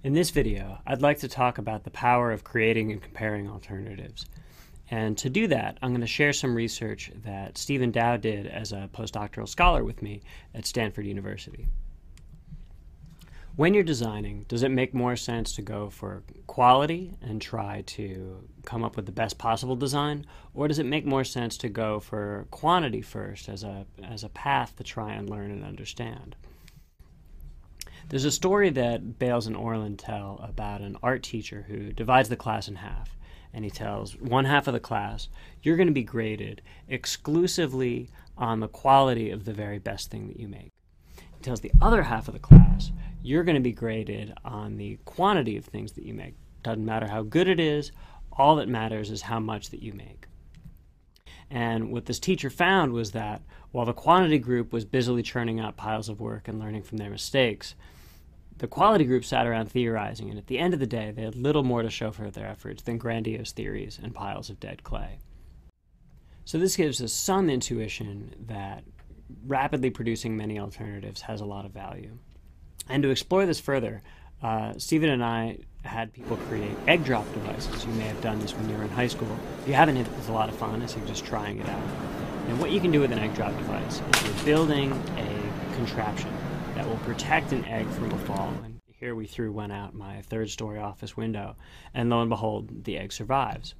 In this video, I'd like to talk about the power of creating and comparing alternatives. And to do that, I'm going to share some research that Stephen Dow did as a postdoctoral scholar with me at Stanford University. When you're designing, does it make more sense to go for quality and try to come up with the best possible design? Or does it make more sense to go for quantity first as a path to try and learn and understand? There's a story that Bales and Orland tell about an art teacher who divides the class in half. And he tells one half of the class, you're going to be graded exclusively on the quality of the very best thing that you make. He tells the other half of the class, you're going to be graded on the quantity of things that you make. Doesn't matter how good it is, all that matters is how much that you make. And what this teacher found was that while the quantity group was busily churning out piles of work and learning from their mistakes, the quality group sat around theorizing, and at the end of the day, they had little more to show for their efforts than grandiose theories and piles of dead clay. So this gives us some intuition that rapidly producing many alternatives has a lot of value. And to explore this further, Stephen and I had people create egg drop devices. You may have done this when you were in high school. If you haven't, it's a lot of fun. It's just trying it out. And what you can do with an egg drop device is you're building a contraption that will protect an egg from a fall. And here we threw one out my third-story office window, and lo and behold, the egg survives.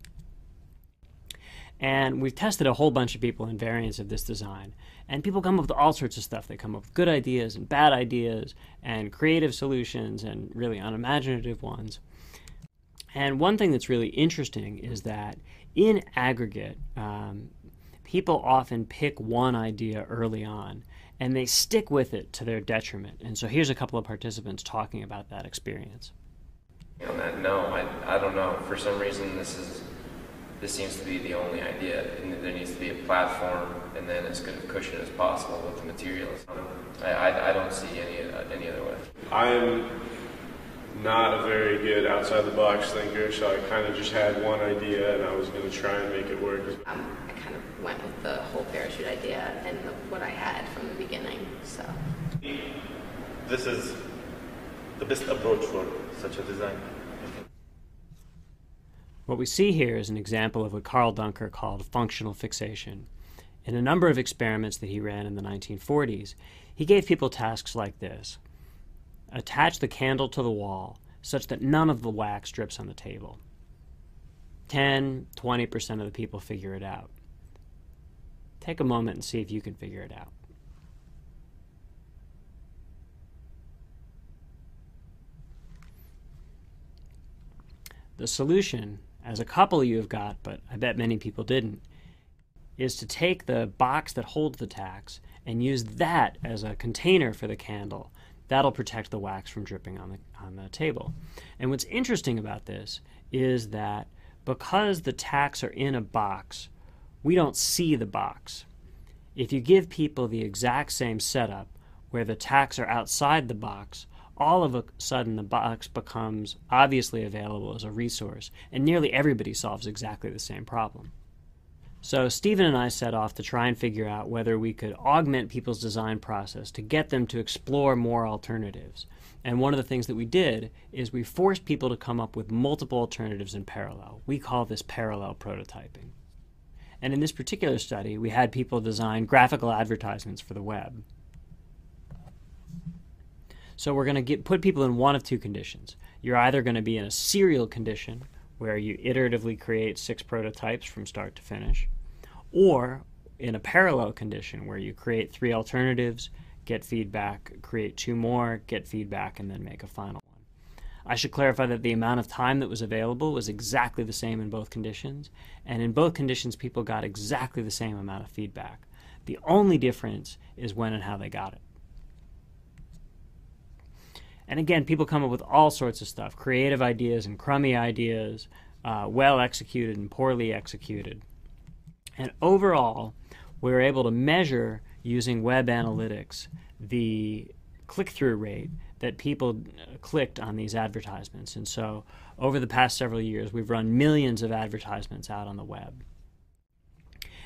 And we've tested a whole bunch of people in variants of this design, and people come up with all sorts of stuff. They come up with good ideas and bad ideas and creative solutions and really unimaginative ones. And one thing that's really interesting is that in aggregate, people often pick one idea early on, and they stick with it to their detriment. And so here's a couple of participants talking about that experience. On that, no, I don't know. For some reason, this seems to be the only idea. And there needs to be a platform, and then as good a cushion as possible with the materials. I don't see any other way. I'm not a very good outside-the-box thinker, so I kind of just had one idea, and I was going to try and make it work. I kind of went with the whole parachute idea and what I had from the beginning. So this is the best approach for such a design. What we see here is an example of what Carl Duncker called functional fixation. In a number of experiments that he ran in the 1940s, he gave people tasks like this. Attach the candle to the wall such that none of the wax drips on the table. 10–20% of the people figure it out. Take a moment and see if you can figure it out. The solution, as a couple you have got, but I bet many people didn't, is to take the box that holds the tacks and use that as a container for the candle. That'll protect the wax from dripping on the table. And what's interesting about this is that because the tacks are in a box, we don't see the box. If you give people the exact same setup where the tacks are outside the box, all of a sudden the box becomes obviously available as a resource, and nearly everybody solves exactly the same problem. So Stephen and I set off to try and figure out whether we could augment people's design process to get them to explore more alternatives. And one of the things that we did is we forced people to come up with multiple alternatives in parallel. We call this parallel prototyping. And in this particular study, we had people design graphical advertisements for the web. So we're going to put people in one of two conditions. You're either going to be in a serial condition, where you iteratively create 6 prototypes from start to finish, or in a parallel condition, where you create 3 alternatives, get feedback, create 2 more, get feedback, and then make a final one. I should clarify that the amount of time that was available was exactly the same in both conditions, and in both conditions people got exactly the same amount of feedback. The only difference is when and how they got it. And again, people come up with all sorts of stuff, creative ideas and crummy ideas, well executed and poorly executed. And overall, we were able to measure using web analytics the click-through rate that people clicked on these advertisements. And so over the past several years, we've run millions of advertisements out on the web.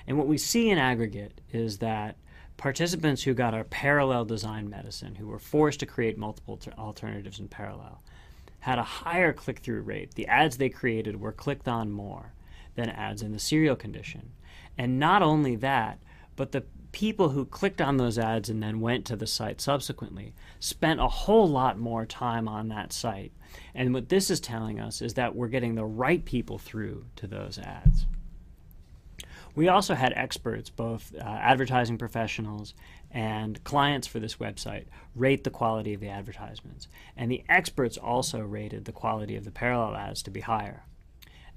And what we see in aggregate is that participants who got our parallel design medicine, who were forced to create multiple alternatives in parallel, had a higher click-through rate. The ads they created were clicked on more than ads in the serial condition. And not only that, but the people who clicked on those ads and then went to the site subsequently spent a whole lot more time on that site. And what this is telling us is that we're getting the right people through to those ads. We also had experts, both advertising professionals and clients for this website, rate the quality of the advertisements. And the experts also rated the quality of the parallel ads to be higher.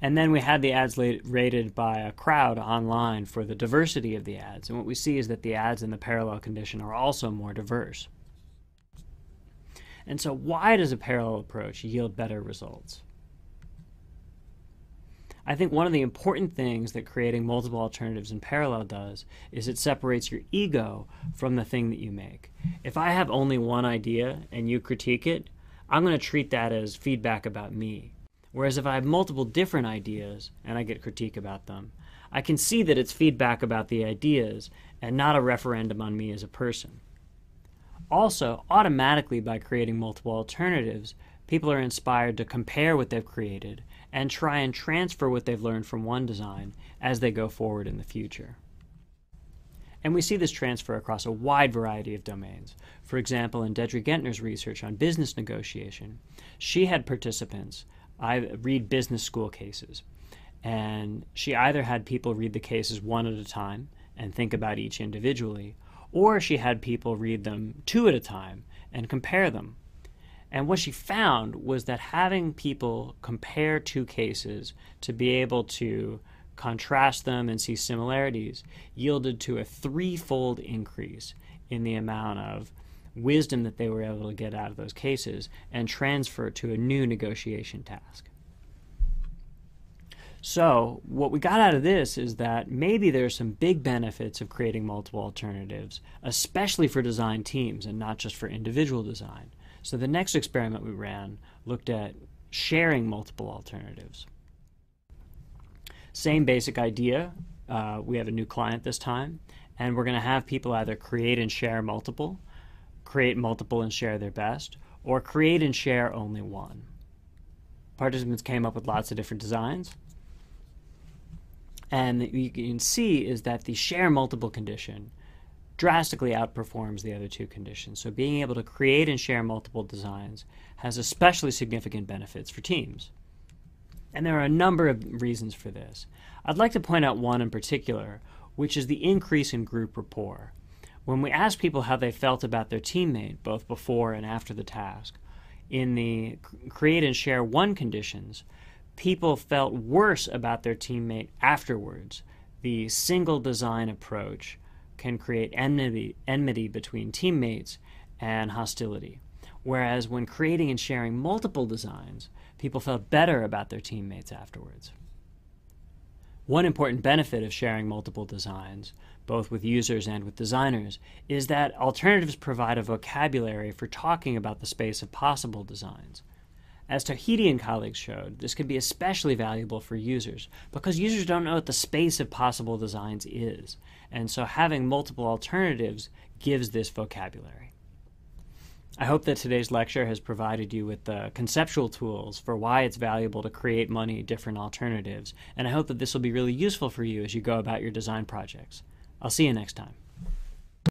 And then we had the ads rated by a crowd online for the diversity of the ads. And what we see is that the ads in the parallel condition are also more diverse. And so why does a parallel approach yield better results? I think one of the important things that creating multiple alternatives in parallel does is it separates your ego from the thing that you make. If I have only one idea and you critique it, I'm going to treat that as feedback about me. Whereas if I have multiple different ideas and I get critique about them, I can see that it's feedback about the ideas and not a referendum on me as a person. Also, automatically by creating multiple alternatives, people are inspired to compare what they've created and try and transfer what they've learned from one design as they go forward in the future. And we see this transfer across a wide variety of domains. For example, in Dedrick Gentner's research on business negotiation, she had participants read business school cases. And she either had people read the cases one at a time and think about each individually, or she had people read them two at a time and compare them. And what she found was that having people compare two cases to be able to contrast them and see similarities yielded to a threefold increase in the amount of wisdom that they were able to get out of those cases and transfer to a new negotiation task. So what we got out of this is that maybe there's some big benefits of creating multiple alternatives, especially for design teams and not just for individual design. So the next experiment we ran looked at sharing multiple alternatives. Same basic idea. We have a new client this time, and we're going to have people either create and share multiple, create multiple and share their best, or create and share only one. Participants came up with lots of different designs. And what you can see is that the share multiple condition drastically outperforms the other two conditions. So being able to create and share multiple designs has especially significant benefits for teams. And there are a number of reasons for this. I'd like to point out one in particular, which is the increase in group rapport. When we asked people how they felt about their teammate, both before and after the task, in the create and share one conditions, people felt worse about their teammate afterwards. The single design approach can create enmity between teammates and hostility. Whereas when creating and sharing multiple designs, people felt better about their teammates afterwards. One important benefit of sharing multiple designs, both with users and with designers, is that alternatives provide a vocabulary for talking about the space of possible designs. As Tawhidi and colleagues showed, this can be especially valuable for users because users don't know what the space of possible designs is, and so having multiple alternatives gives this vocabulary. I hope that today's lecture has provided you with the conceptual tools for why it's valuable to create many different alternatives, and I hope that this will be really useful for you as you go about your design projects. I'll see you next time.